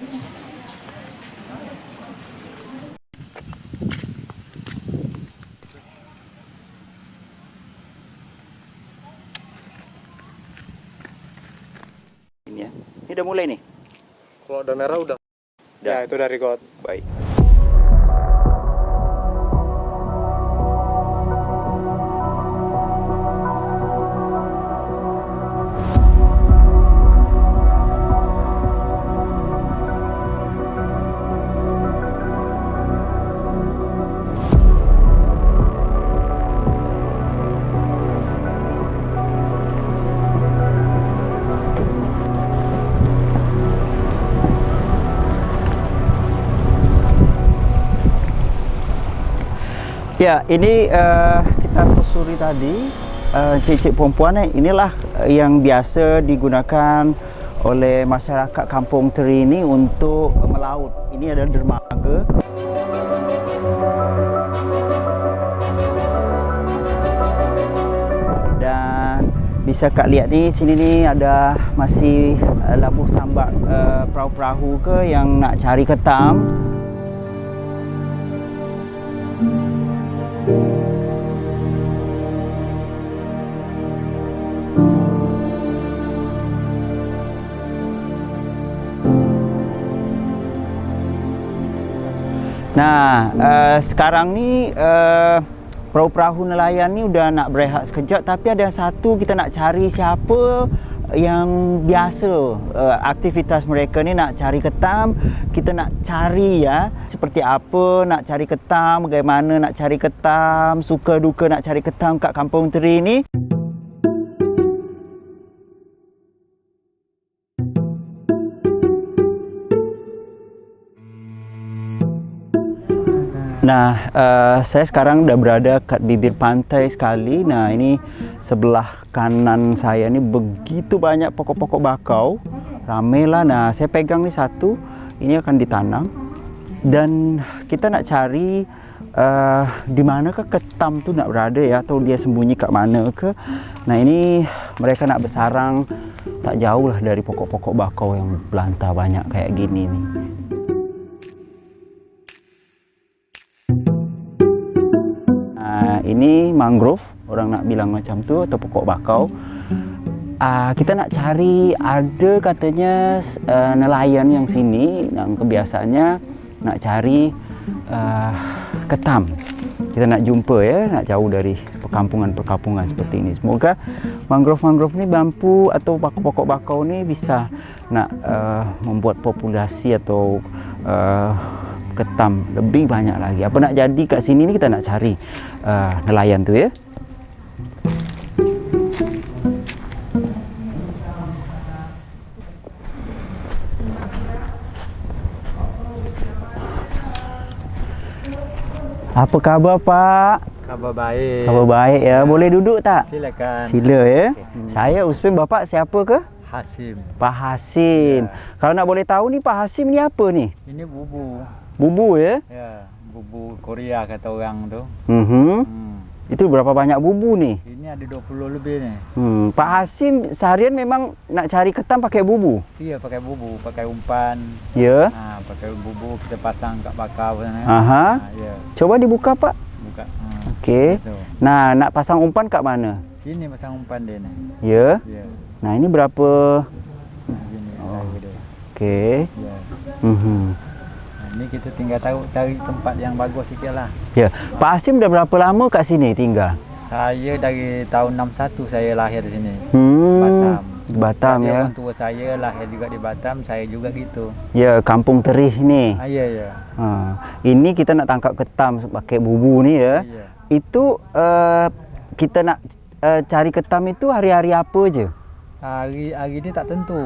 Ini ya. Ini udah mulai nih. Kalau udah merah udah. Ya, itu dari got. Baik. Ya, ini kita telusuri tadi cicik perempuan inilah yang biasa digunakan oleh masyarakat Kampung Teri ini untuk melaut. Ini adalah dermaga. Dan bisa Kak lihat ni, sini ni ada masih labuh tambak perahu-perahu ke yang nak cari ketam. Nah, sekarang ni perahu-perahu nelayan ni udah nak berehat sekejap, tapi ada satu kita nak cari siapa yang biasa aktivitas mereka ni nak cari ketam. Kita nak cari ya seperti apa nak cari ketam, bagaimana nak cari ketam, suka duka nak cari ketam kat Kampung Teri ni. Nah, saya sekarang dah berada kat bibir pantai sekali. Nah, ini sebelah kanan saya ni begitu banyak pokok-pokok bakau. Ramailah. Nah, saya pegang ni satu. Ini akan ditanam. Dan kita nak cari di manakah ketam tu nak berada ya, atau dia sembunyi kat mana ke. Nah, ini mereka nak bersarang tak jauh lah dari pokok-pokok bakau yang belantah banyak kayak gini ni. Ini mangrove, orang nak bilang macam tu, atau pokok bakau. Kita nak cari, ada katanya nelayan yang sini yang kebiasaannya nak cari ketam. Kita nak jumpa ya, nak jauh dari perkampungan-perkampungan seperti ini. Semoga mangrove-mangrove ni mampu, atau pokok-pokok bakau ni bisa nak membuat populasi atau ketam lebih banyak lagi. Apa nak jadi kat sini ni, kita nak cari nelayan tu ya. Apa khabar Pak? Kabar baik. Kabar baik ya. Boleh duduk tak? Silakan. Sila ya. Okay. Saya Uspin, Bapak siapa ke? Hasim. Pak Hasim. Ya. Kalau nak boleh tahu ni Pak Hasim ni apa ni? Ini bubu. Bubu ya? Ya, bubu Korea kata orang tu. Itu berapa banyak bubu ni? Ini ada 20 lebih ni. Pak Hasim seharian memang nak cari ketam pakai bubu? Iya, pakai bubu, pakai umpan. Ya. Pakai bubu kita pasang kat bakau sana. Aha. Ya. Coba dibuka Pak. Buka. Okey. Gitu. Nah, nak pasang umpan kat mana? Sini pasang umpan dia ni. Ya. Ya. Nah, ini berapa? Gini cara dia. Okey. Ya. Ini kita tinggal tahu cari tempat yang bagus sikitlah. Ya. Pak Hasim dah berapa lama kat sini tinggal? Saya dari tahun 61 saya lahir di sini. Batam Batam ya. Orang tua saya lahir juga di Batam, saya juga gitu. Ya, Kampung Teri ni. Ya. Ini kita nak tangkap ketam pakai bubu ni ya. Ya. Itu kita nak cari ketam itu hari-hari apa je? Hari ni tak tentu.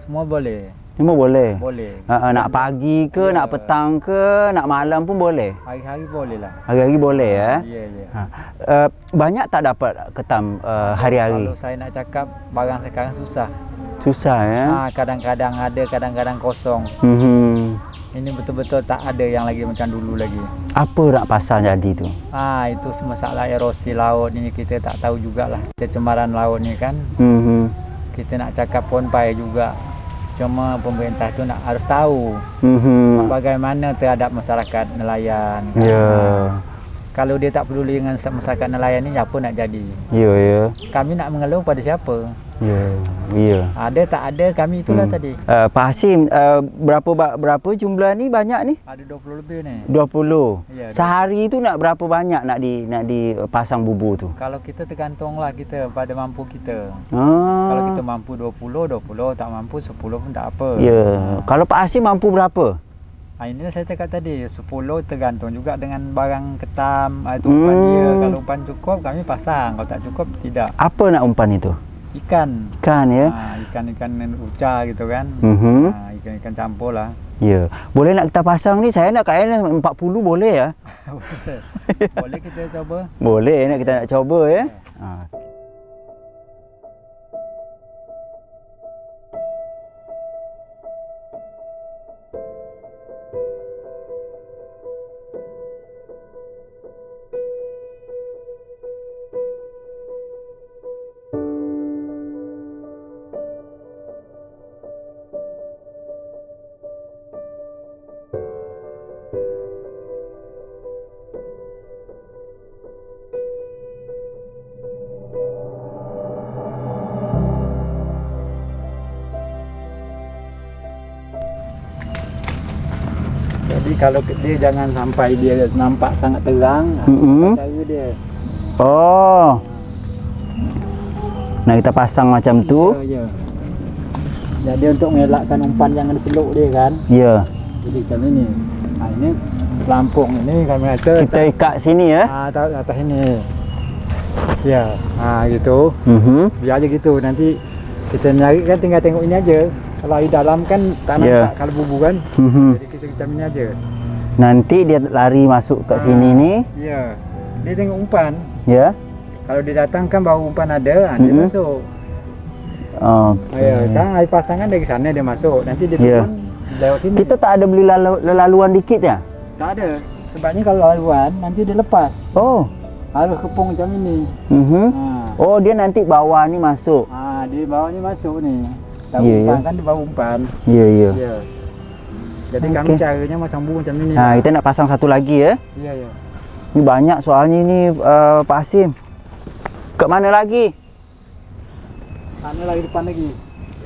Semua boleh. Semua boleh? Boleh. Nak pagi ke, nak petang ke, nak malam pun boleh? Hari-hari boleh lah. Hari-hari boleh ya? Ya. Banyak tak dapat ketam hari-hari? Kalau saya nak cakap, barang sekarang susah. Susah ya? Kadang-kadang ada, kadang-kadang kosong. Ini betul-betul tak ada yang lagi macam dulu lagi. Apa nak pasal jadi tu? Itu masalah erosi laut ni kita tak tahu jugalah. Kecemaran laut ni kan. Kita nak cakap pun payah juga. Cuma pemerintah tu harus tahu bagaimana terhadap masyarakat nelayan. Ya. Kalau dia tak peduli dengan masyarakat nelayan ni, apa nak jadi? Ya, ya. Kami nak mengeluh pada siapa? Ya, ya. Ada tak ada, kami itulah tadi. Pak Hasim, berapa jumlah ni banyak ni? Ada 20 lebih ni. 20. Ya, Sehari tu nak berapa banyak nak dipasang bubu tu? Kalau kita tergantunglah kita pada mampu kita. Ah. Kalau kita mampu 20, tak mampu 10 pun tak apa. Ya. Kalau Pak Hasim mampu berapa? Inilah saya cakap tadi, 10 tergantung juga dengan barang ketam, itu umpan dia. Kalau umpan cukup, kami pasang. Kalau tak cukup, tidak. Apa nak umpan itu? Ikan. Ikan, ya? Ikan-ikan uca gitu kan. Ikan-ikan campur lah. Ya. Boleh nak kita pasang ni, saya nak kat 40 boleh ya? Boleh kita coba? Boleh nak kita nak coba ya? Jadi kalau dia jangan sampai dia nampak sangat terang, cara dia. Oh. Nah, kita pasang macam tu. Ya. Jadi untuk mengelakkan umpan jangan seluk dia kan. Ya. Jadi macam ini. Ini pelampung ini kami kata kita ikat sini ya. Atas ini. Ya. Gitu. Biar aja gitu. Nanti kita nyari kan tinggal tengok ini aja. Kalau di dalam kan tak nampak kalau bubu kan. Jadi kita macam ini aja. Nanti dia lari masuk kat sini ni. Ya. Dia tengok umpan. Ya. Kalau dia datang kan baru umpan ada, dia masuk. Okey. Ya, kan air pasangan dari sana dia masuk. Nanti dia turun lewat sini. Kita tak ada beli laluan dikit ya? Tak ada. Sebabnya kalau laluan nanti dia lepas. Oh. Harus kepung macam ini. Oh, dia nanti bawah ni masuk. Dia bawah ni masuk ni. Umpan kan dia bawa umpan. Ya. Jadi kami caranya masang bubu macam ni. Kita nak pasang satu lagi ya. Ya. Ni banyak soalnya ni Pak Hasim. Kat mana lagi? Sana lagi depan lagi.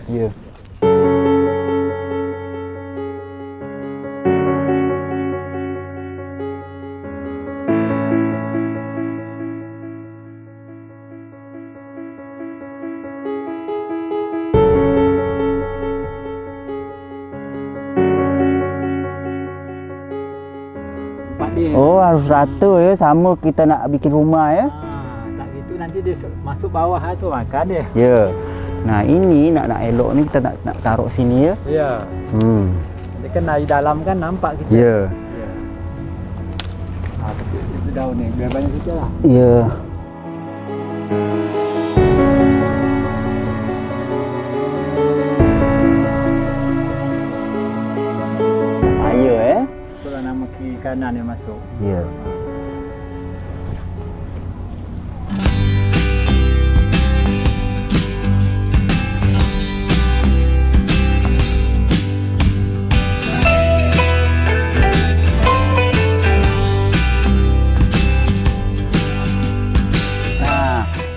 Ya. Oh, harus rata ya, sama kita nak bikin rumah ya. Tak gitu nanti dia masuk bawah tu makan dia. Ya. Nah, ini nak elok ni kita nak taruh sini ya. Ya. Jadi kan dari dalam kan nampak kita. Ya. Itu daun ni biar banyak sikit lah. Ya. Ayo itulah nama kiri kanan yang masuk. Ya.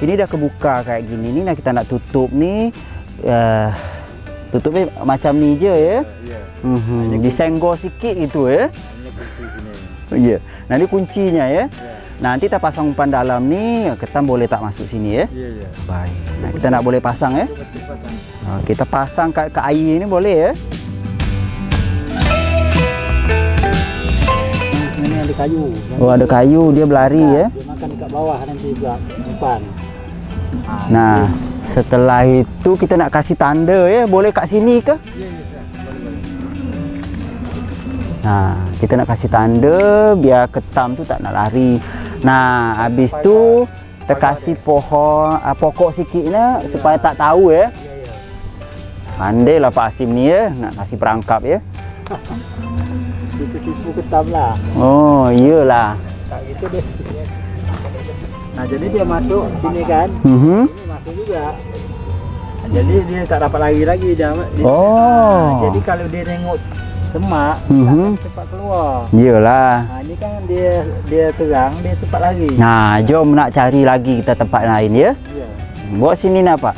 Ini dah kebuka kayak gini ni, nah kita nak tutup ni, tutupnya macam ni je ya. Disenggol sikit gitu ya. Ya. Nanti kuncinya ya. Nanti kita pasang umpan dalam ni, ketam boleh tak masuk sini ya. Ya. Baik. Nah, kita nak boleh pasang ya. Kita pasang ke air ni boleh ya. Ini ada kayu. Oh, ada kayu, dia berlari ya. Dia makan dekat bawah nanti juga umpan. Nah, setelah itu kita nak kasih tanda ya, boleh kat sini ke? Ya, boleh. Nah, kita nak kasih tanda biar ketam tu tak nak lari. Nah, habis tu kita kasih pokok sikitnya supaya tak tahu ya. Pandailah Pak Hasim ni ya, nak kasih perangkap ya. Kita tipu ketam lah. Oh, iyalah. Tak gitu deh. Nah, jadi dia masuk sini kan. Ini masuk juga. Jadi dia tak dapat lari lagi dia. Oh. Jadi kalau dia tengok semak, cepat keluar. Iyalah. Ini kan dia terang, dia cepat lari. Nah, jom nak cari lagi kita tempat lain ya. Ya. Bawa sini nak Pak.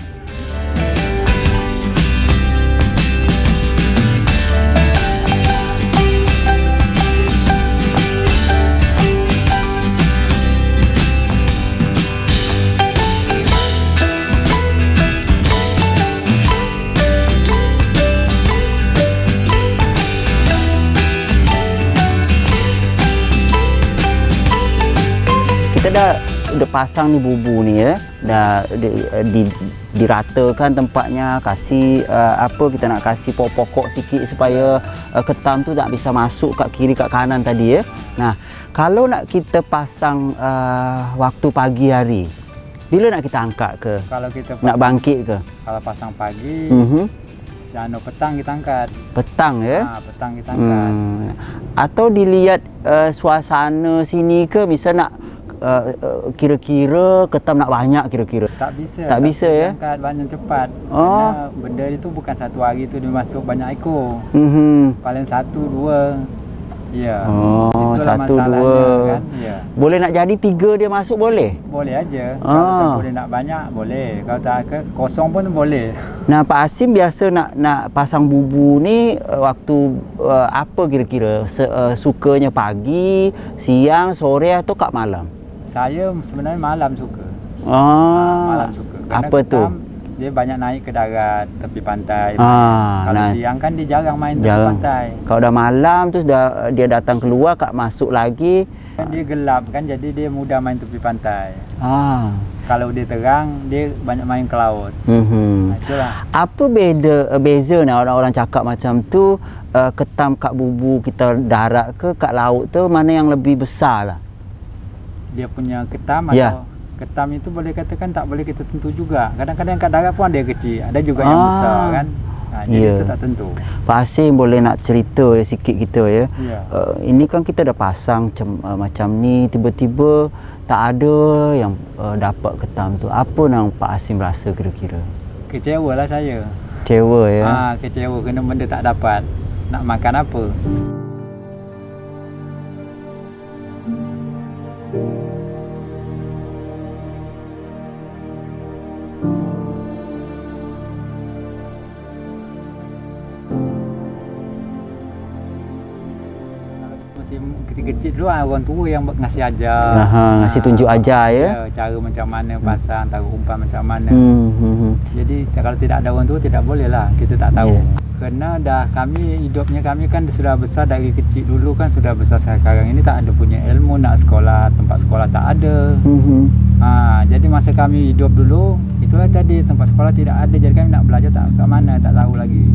Kita dah pasang ni bubu ni ya, dah diratakan tempatnya, kasih apa kita nak kasih pokok-pokok sikit supaya ketam tu tak bisa masuk kat kiri kat kanan tadi ya. Nah, kalau nak kita pasang waktu pagi hari, bila nak kita angkat ke? Kalau kita pasang, nak bangkit ke? Kalau pasang pagi, petang kita angkat. Petang ya? Petang kita angkat. Atau dilihat suasana sini ke, misal nak kira-kira ketam nak banyak kira-kira? Tak bisa. Tak bisa ya? Angkat banyak cepat. Oh. Kerana benda itu bukan satu hari tu dia masuk banyak ekor. Paling 1, 2. Ya. Oh, itulah 1, 2. kan? Ya. Boleh nak jadi 3 dia masuk boleh? Boleh aja. Kalau tak boleh nak banyak boleh. Kalau tak kosong pun boleh. Nah, Pak Hasim biasa nak pasang bubu ni waktu apa kira-kira? Sukanya pagi, siang, sore atau kat malam? Saya sebenarnya malam suka. Malam suka. Apa tu? Dia banyak naik ke darat tepi pantai. Kalau siang kan dia jarang main tepi pantai. Kalau dah malam terus dia datang keluar kat masuk lagi. Dia gelap kan, jadi dia mudah main tepi pantai. Kalau dia terang, dia banyak main ke laut. Itulah. Apa beza ni orang-orang cakap macam tu, ketam kat bubu kita darat ke kat laut tu, mana yang lebih besar lah? Dia punya ketam atau ketam itu boleh katakan tak boleh kita tentu juga. Kadang-kadang kat darat pun ada yang kecil, ada juga yang besar kan. Jadi itu tak tentu. Pak Hasim boleh nak cerita sikit kita ya. Ini kan kita dah pasang macam ni, tiba-tiba tak ada yang dapat ketam tu. Apa yang Pak Hasim rasa kira-kira? Kecewa lah saya. Kecewa ya? Kecewa kena benda tak dapat. Nak makan apa? Kecil-kecil dulu orang tua yang ngasih ajar. Ngasih tunjuk ajar ya. Cara macam mana pasang, taruh umpan macam mana. Jadi kalau tidak ada orang tua tidak boleh lah, kita tak tahu. Kerana dah hidupnya kami kan sudah besar dari kecil dulu kan, sudah besar sekarang ini tak ada punya ilmu nak sekolah, tempat sekolah tak ada. Jadi masa kami hidup dulu, itulah tadi tempat sekolah tidak ada, jadi kami nak belajar tak ke mana, tak tahu lagi.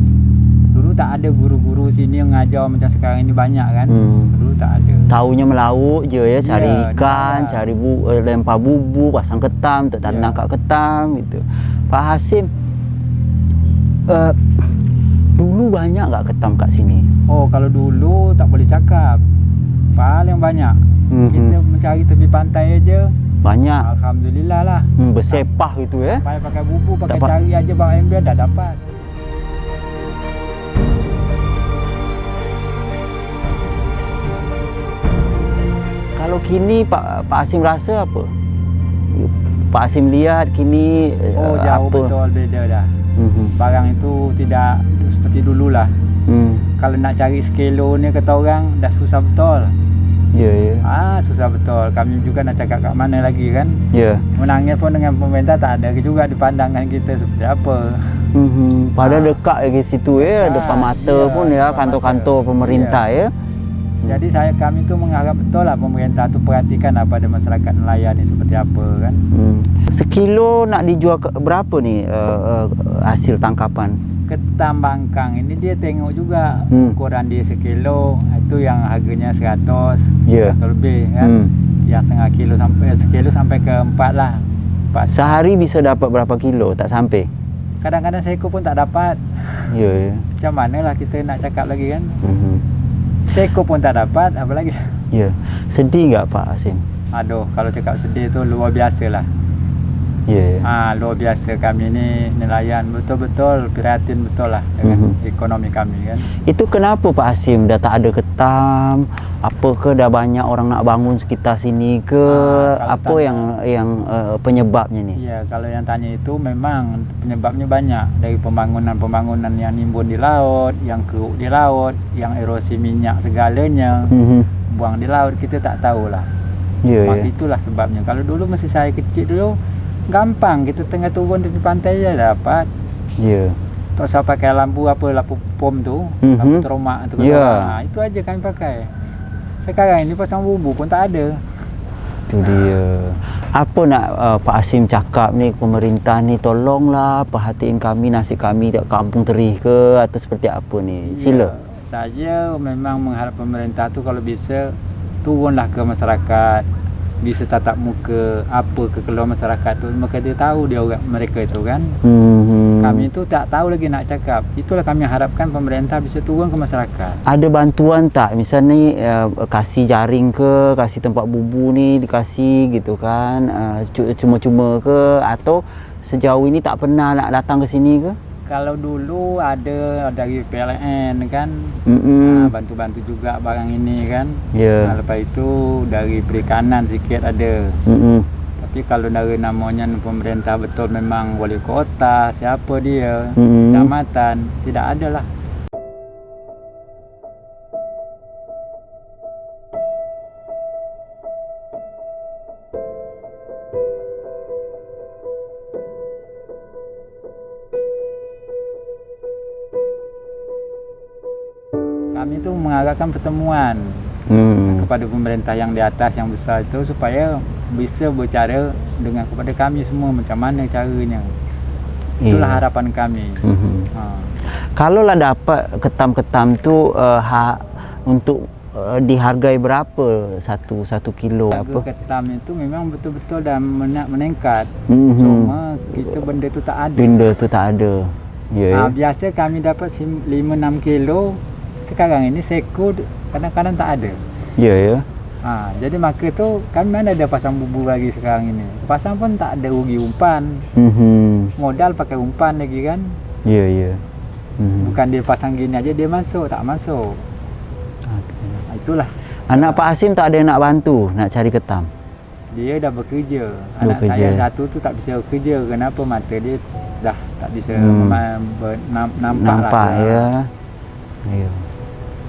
Dulu tak ada guru-guru sini yang ngajar macam sekarang ini banyak kan. Dulu tak ada. Taunya melaut je ya, cari ikan, cari lempar bubu, pasang ketam, tak nangkap ketam gitu. Pak Hasim, dulu banyak tak ketam kat sini? Kalau dulu tak boleh cakap. Paling banyak. Kita mencari tepi pantai aja. Banyak. Alhamdulillah lah. Bersepah gitu ya. Pakai bubu, pakai cari aja bawa ember dah dapat. Kalau kini Pak Hasim rasa apa? Pak Hasim lihat kini jauh apa? Betul beda dah. Barang itu tidak seperti dululah. Kalau nak cari sekilo ni kata orang dah susah betul. Ya. Susah betul. Kami juga nak cakap kat mana lagi kan. Menangis pun dengan pemerintah tak ada juga di pandangan kita seperti apa. Padahal dekat lagi situ ya, depan mata pun ya, kantor-kantor pemerintah ya. Jadi kami tu mengharap betul lah pemerintah tu perhatikan lah pada masyarakat nelayan ni seperti apa kan. Sekilo nak dijual berapa ni hasil tangkapan? Ketam bangkang ini dia tengok juga ukuran dia sekilo, itu yang harganya 100 atau lebih kan. Yang sekilo sampai ke 4 lah. 4. Sehari bisa dapat berapa kilo? Tak sampai? Kadang-kadang seekor pun tak dapat. Macam mana lah kita nak cakap lagi kan. Seekor pun tak dapat, apa lagi? Sedih tak Pak Hasim? Aduh, kalau cakap sedih tu luar biasa lah. Luar biasa kami ni nelayan, betul-betul prihatin betul lah dengan ekonomi kami kan. Itu kenapa Pak Hasim dah tak ada ketam? Apakah dah banyak orang nak bangun sekitar sini ke? Apa yang penyebabnya ni? Ya, kalau yang tanya itu memang penyebabnya banyak, dari pembangunan yang nimbun di laut, yang keruk di laut, yang erosi minyak segalanya, buang di laut, kita tak tahulah. Itulah sebabnya. Kalau dulu masih saya kecil dulu, gampang, kita tengah turun di pantai je dapat. Tak usah pakai lampu pom tu, lampu teromak tu. Itu aja kami pakai. Sekarang ini pasang bubu pun tak ada. Itu dia. Apa nak Pak Hasim cakap ni, pemerintah ni tolonglah perhatiin kami, nasib kami dekat Kampung Terih ke atau seperti apa ni? Sila. Saya memang mengharap pemerintah tu kalau bisa turunlah ke masyarakat, bisa tatap muka apa kekeluhan masyarakat tu, maka dia tahu dia mereka itu kan. Kami tu tak tahu lagi nak cakap. Itulah kami harapkan pemerintah bisa turun ke masyarakat. Ada bantuan tak? Misalnya kasih jaring ke, kasih tempat bubu ni dikasih gitu kan, cuma-cuma ke, atau sejauh ini tak pernah nak datang ke sini ke? Kalau dulu ada dari PLN kan, bantu-bantu juga barang ini kan. Lepas itu dari perikanan sikit ada. Tapi kalau dari namanya pemerintah betul memang wali kota, siapa dia, kecamatan, tidak ada lah. Kami tu mengharapkan pertemuan kepada pemerintah yang di atas, yang besar itu, supaya bisa bercara dengan kepada kami semua macam mana caranya. Itulah harapan kami. Kalau lah dapat ketam-ketam tu untuk dihargai berapa satu kilo? Harga ketam itu memang betul-betul dah meningkat. Cuma kita benda tu tak ada. Biasa kami dapat 5-6 kilo. Sekarang ini seko kadang-kadang tak ada. Jadi maka tu kami mana ada pasang bubu lagi sekarang ini. Pasang pun tak ada, rugi umpan. Modal pakai umpan lagi kan. Bukan dia pasang gini aja dia masuk, tak masuk. Itulah. Anak Pak Hasim tak ada yang nak bantu nak cari ketam? Dia dah bekerja. Anak saya satu tu tak bisa bekerja. Kenapa? Mata dia dah tak bisa nampak lah.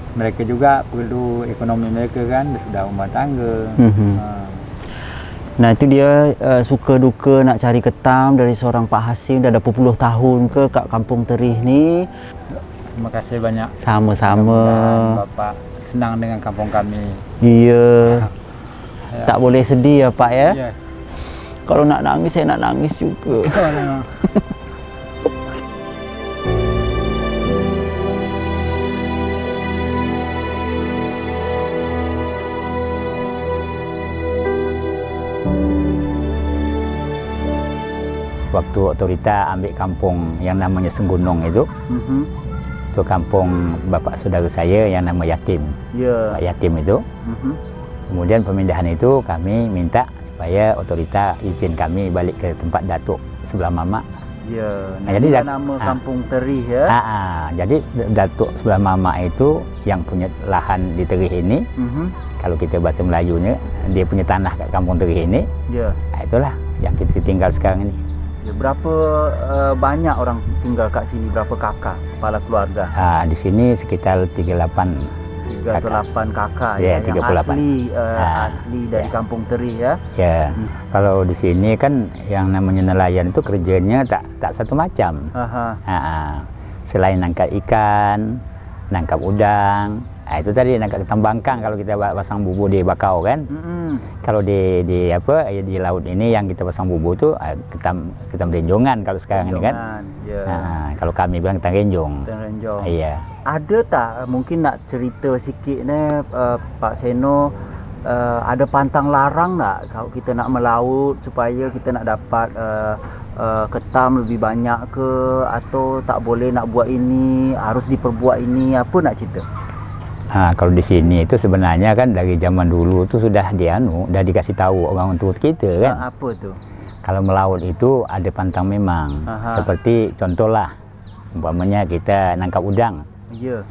Mereka juga perlu ekonomi mereka kan, sudah rumah tangga. Nah itu dia suka duka nak cari ketam dari seorang Pak Hasim. Dah berpuluh tahun ke kat Kampung Terih ni. Terima kasih banyak. Sama-sama. Bapak senang dengan kampung kami. Tak boleh sedih ya Pak ya. Kalau nak nangis saya nak nangis juga. Waktu otorita ambil kampung yang namanya Senggunung itu kampung bapak saudara saya yang nama Yatim. Pak Yatim itu. Kemudian pemindahan itu kami minta supaya otorita izin kami balik ke tempat datuk sebelah mamak. Jadi nama Kampung Terih ya. Jadi datuk sebelah mamak itu yang punya lahan di Terih ini. Kalau kita bahasa Melayunya, dia punya tanah kat Kampung Terih ini. Itulah yang kita tinggal sekarang ini. Berapa banyak orang tinggal kat sini? Berapa kakak, kepala keluarga? Di sini sekitar 38 kakak ya, yang 38. Asli dari Kampung Terih ya. Kalau di sini kan yang namanya nelayan itu kerjanya tak satu macam. Selain nangkap ikan, nangkap udang, itu tadi nangkap ketam bangkang kalau kita pasang bubu di bakau kan. Kalau di laut ini yang kita pasang bubu tu ketam renjongan kalau sekarang ini kan. Kalau kami bilang ketam renjong. Iya. Ada tak mungkin nak cerita sikit ni Pak Seno, ada pantang larang tak kalau kita nak melaut supaya kita nak dapat ketam lebih banyak ke, atau tak boleh nak buat ini, harus diperbuat ini, apa nak cerita? Kalau di sini itu sebenarnya kan dari zaman dulu tu sudah dah dikasih tahu orang tua kita kan. Apa tu? Kalau melaut itu ada pantang memang. Seperti contohlah, umpamanya kita nangkap udang. Iya.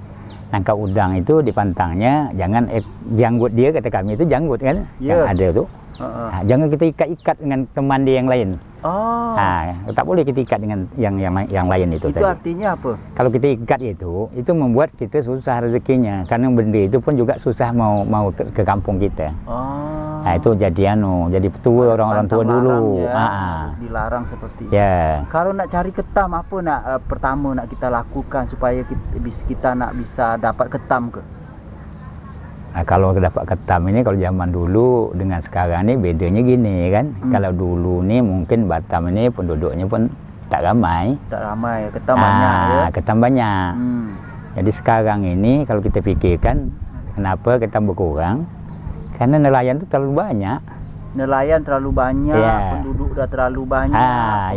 Nangkap udang itu di pantangnya jangan janggut dia, kata kami itu janggut kan, yang ada tuh. Nah, jangan kita ikat-ikat dengan teman dia yang lain. Oh. Nah, tak boleh kita ikat dengan yang lain itu. Itu tadi. artinya apa? Kalau kita ikat itu membuat kita susah rezekinya, karena benda itu pun juga susah mau ke kampung kita. Oh. Nah, itu jadi jadi petua orang-orang tua dulu. Ya, harus dilarang seperti itu. Ya. Kalau nak cari ketam, apa nak pertama nak kita lakukan supaya kita nak bisa dapat ketam ke? Nah, kalau dapat ketam ini, kalau zaman dulu dengan sekarang ini bedanya gini kan. Kalau dulu nih mungkin Batam ini penduduknya pun tak ramai. Tak ramai, ketam banyak ya. Ketam banyak. Jadi sekarang ini kalau kita pikirkan kenapa ketam berkurang? Karena nelayan itu terlalu banyak. Nelayan terlalu banyak, penduduk dah terlalu banyak,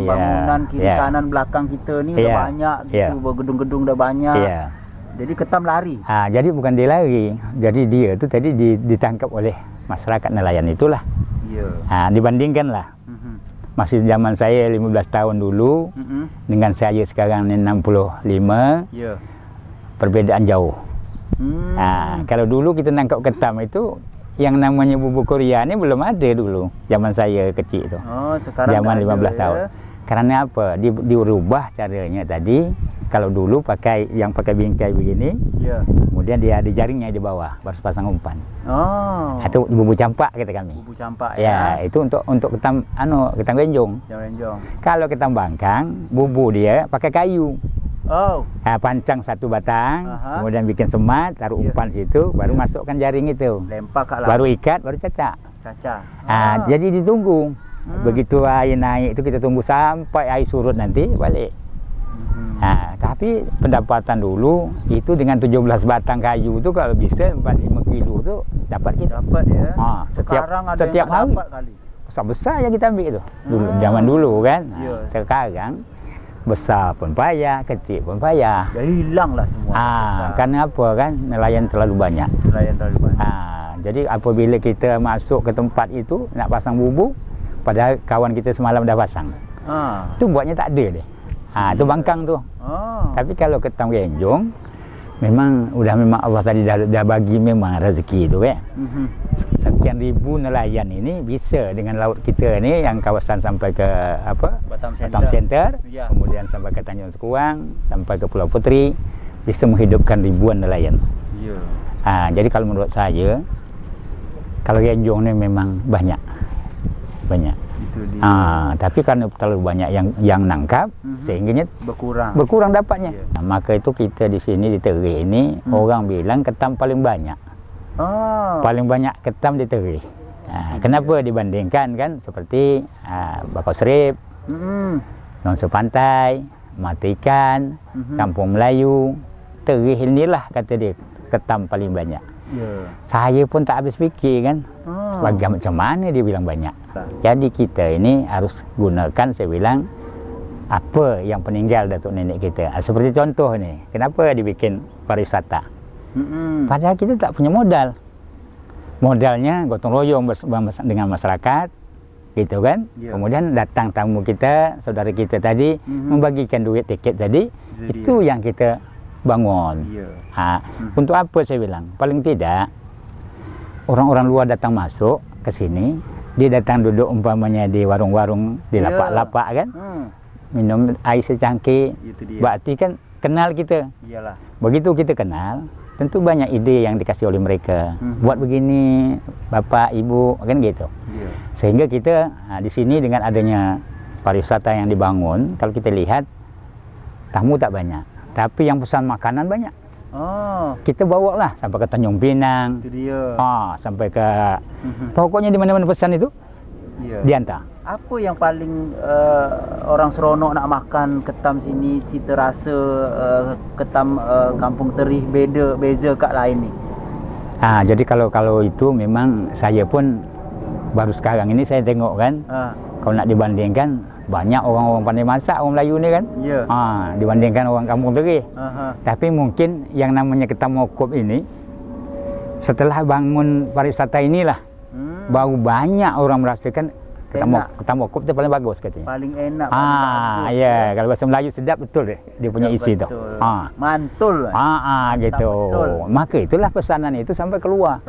pembangunan kiri kanan belakang kita ni dah banyak, gitu, gedung-gedung dah banyak. Jadi ketam lari. Jadi bukan dia lari, jadi dia tu tadi ditangkap oleh masyarakat nelayan itulah. Dibandingkan lah. Masih zaman saya 15 tahun dulu dengan saya sekarang ni 65, perbedaan jauh. Kalau dulu kita nangkap ketam itu yang namanya bubuk Korea ni belum ada dulu zaman saya kecil tu. Sekarang zaman 15 tahun. Karena apa? Dirubah caranya tadi. Kalau dulu pakai bingkai begini, kemudian dia ada jaringnya di bawah, baru pasang umpan. Itu bumbu campak kata kami. Bumbu campak itu untuk ketam ketam genjong. Kalau ketam bangkang, bumbu dia pakai kayu. Pancang satu batang, kemudian bikin semat, taruh umpan situ, baru masukkan jaring itu. Lempar kat baru ikat, baru cacak. Jadi ditunggu. Begitu air naik itu kita tunggu sampai air surut nanti balik. Tapi pendapatan dulu itu dengan 17 batang kayu itu kalau bisa 4-5 kilo tu dapat kita. Dapat ya. Sekarang ada setiap yang hari. dapat kali. Besar yang kita ambil itu. Dulu zaman dulu kan. Sekarang besar pun payah, kecil pun payah. Dah hilang lah semua. Karena apa kan? Nelayan terlalu banyak. Jadi apabila kita masuk ke tempat itu nak pasang bubuk, padahal kawan kita semalam dah pasang. Itu buatnya tak ada deh. Itu bangkang tu. Tapi kalau ketam genjong, memang Allah tadi dah bagi memang rezeki tu kan. Sekian ribu nelayan ini bisa dengan laut kita ni yang kawasan sampai ke Batam Center, kemudian sampai ke Tanjung Sekuang, sampai ke Pulau Puteri, bisa menghidupkan ribuan nelayan. Jadi kalau menurut saya, kalau genjong ni memang banyak. Tapi karena terlalu banyak yang nangkap, sehingga berkurang dapatnya. Maka itu kita di sini di Teri ini orang bilang ketam paling banyak. Paling banyak ketam di Teri. Kenapa dibandingkan kan seperti Bakau Serip, Nongso Pantai, Mata Ikan, Kampung Melayu, Teri inilah kata dia ketam paling banyak. Saya pun tak habis fikir kan, macam mana dia bilang banyak. Jadi kita ini harus gunakan, saya bilang, apa yang peninggal datuk nenek kita. Seperti contoh ni, kenapa dibikin pariwisata? Padahal kita tak punya modal. Modalnya gotong royong dengan masyarakat, gitu kan. Kemudian datang tamu kita, saudara kita tadi, membagikan duit tiket tadi, itu yang kita bangun. Untuk apa saya bilang? Paling tidak orang-orang luar datang masuk ke sini, dia datang duduk umpamanya di warung-warung, di lapak-lapak kan, minum air secangkir, berarti kan kenal kita. Begitu kita kenal, tentu banyak ide yang dikasih oleh mereka. Buat begini, bapak, ibu, kan gitu. Sehingga kita di sini dengan adanya pariwisata yang dibangun, kalau kita lihat tamu tak banyak, tapi yang pesan makanan banyak. Kita bawa lah sampai ke Tanjung Pinang, sampai ke pokoknya di mana-mana pesan itu diantar. Apa yang paling orang seronok nak makan ketam sini, cita rasa ketam Kampung Teri beza kat lain ni? Jadi kalau itu memang saya pun baru sekarang ini saya tengok kan, kalau nak dibandingkan banyak orang-orang pandai masak orang Melayu ni kan. Dibandingkan orang Kampung Teri. Tapi mungkin yang namanya ketam mokop ini setelah bangun pariwisata inilah baru banyak orang merasakan Ketam okop itu paling bagus katanya. Paling enak, paling bagus. Ya, kalau bahasa Melayu sedap betul deh dia punya isi tuh. Mantul. Gitu. Betul. Maka itulah pesanan itu sampai keluar.